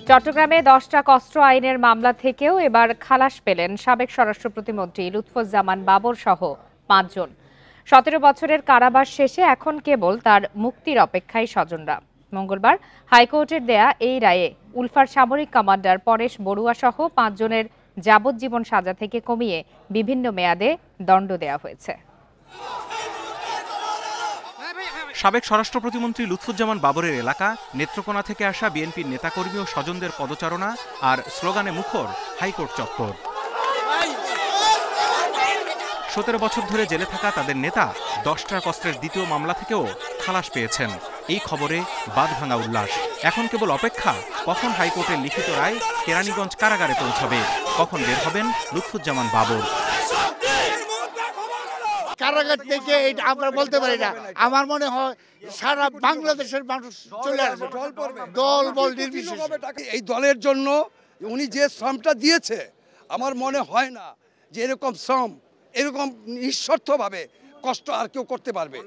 চট্টগ্রামে 10টা অস্ত্র আইনের মামলা থেকেও এবার খালাস পেলেন সাবেক স্বরাষ্ট্র প্রতিমন্ত্রী লুৎফুজ্জামান বাবর সহ 5 জন। 17 বছরের কারাবাস শেষে এখন কেবল তার মুক্তির অপেক্ষায় স্বজনরা। মঙ্গলবার হাইকোর্টের দেয়া এই রায়ে উলফার সামরিক কমান্ডার পরেশ বড়ুয়া সহ 5 জনের যাবজ্জীবন সাজা থেকে কমিয়ে বিভিন্ন মেয়াদে দণ্ড দেওয়া হয়েছে। সাবেক স্বরাষ্ট্র প্রতিমন্ত্রী লুৎফুজ্জামান বাবরের এলাকা নেত্রকোনা থেকে আসা বিএনপির নেতাকর্মী ও স্বজনদের পদচারণা আর স্লোগানে মুখর হাইকোর্ট চত্বর। 17 বছর ধরে জেলে থাকা তাদের নেতা 10টা অস্ত্রের দ্বিতীয় মামলা থেকেও খালাস পেয়েছেন। এই খবরে বাঁধভাঙা উল্লাস। এখন কেবল অপেক্ষা কখন হাইকোর্টের লিখিত রায় কেরানীগঞ্জ কারাগারে পৌঁছাবে, কখন বের হবেন লুৎফুজ্জামান বাবর। কারাগার থেকে এটা আমরা বলতে পারি না। আমার মনে হয় সারা বাংলাদেশের মানুষ চলে আসবে, দল বল নির্বিশেষে। এই দলের জন্য উনি যে শ্রমটা দিয়েছে, আমার মনে হয় না যে এরকম শ্রম এরকম নিঃস্বার্থভাবে কষ্ট আর কেউ করতে পারবে।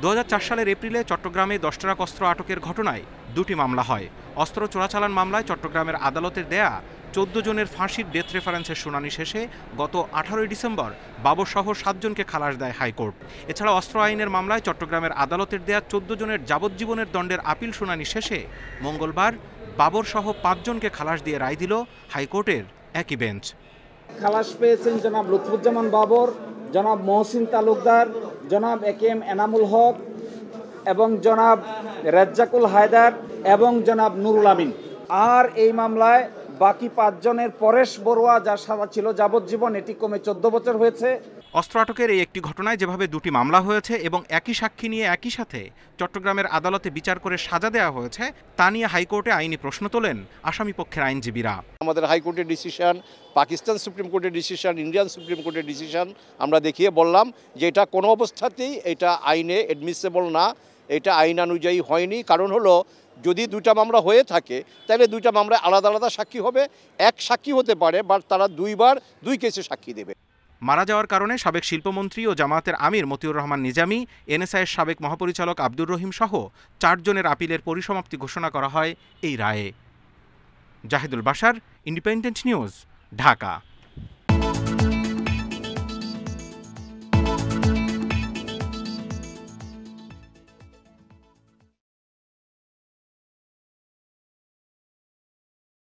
2004 সালের এপ্রিলে চট্টগ্রামে 10টা অস্ত্র আটকের ঘটনায় 2টি মামলা হয়। অস্ত্র চোরাচালান মামলায় চট্টগ্রামের আদালতের দেয়া 14 জনের ফাঁসির ডেথ রেফারেন্সের শুনানি শেষে গত 18 ডিসেম্বর বাবর সহ 7 জনকে খালাস দেয় হাইকোর্ট। এছাড়া অস্ত্র আইনের মামলায় চট্টগ্রামের আদালতের দেয়া 14 জনের যাবজ্জীবনের দণ্ডের আপিল শুনানি শেষে মঙ্গলবার বাবর সহ 5 জনকে খালাস দিয়ে রায় দিল হাইকোর্টের একই বেঞ্চ। খালাস পেয়েছেন জনাব লুৎফুজ্জামান বাবর, জনাব মহসিন তালুকদার, জনাব একেএম এনামুল হক এবং জনাব রেজ্জাকুল হায়দার এবং জনাব নুরুল আমিন। আর এই মামলায় বাকি 5 জনের পরেশ বড়ুয়া, যার সাজা ছিল যাবজ্জীবন, এটি কমে 14 বছর হয়েছে। অস্ত্র আটকের এই একটি ঘটনায় যেভাবে 2টি মামলা হয়েছে এবং একই সাক্ষী নিয়ে একই সাথে চট্টগ্রামের আদালতে বিচার করে সাজা দেওয়া হয়েছে, তা নিয়ে হাইকোর্টে আইনি প্রশ্ন তোলেন আসামি পক্ষের আইনজীবীরা। আমাদের হাইকোর্টের ডিসিশন, পাকিস্তান সুপ্রিম কোর্টের ডিসিশন, ইন্ডিয়ান সুপ্রিম কোর্টের ডিসিশন আমরা দেখিয়ে বললাম যে এটা কোনো অবস্থাতেই এটা আইনে অ্যাডমিসেবল না, এটা আইন অনুযায়ী হয়নি। কারণ হলো যদি 2টা মামলা হয়ে থাকে তাহলে 2টা মামলায় আলাদা আলাদা সাক্ষী হবে। এক সাক্ষী হতে পারে বাট তারা 2 বার 2 কেসে সাক্ষী দেবে। মারা যাওয়ার কারণে সাবেক শিল্পমন্ত্রী ও জামায়াতের আমির মতিউর রহমান নিজামী, এনএসআইয়ের সাবেক মহাপরিচালক আব্দুর রহিম সহ 4 জনের আপিলের পরিসমাপ্তি ঘোষণা করা হয় এই রায়ে। Zahidul Bashar, Independent News, Dhaka.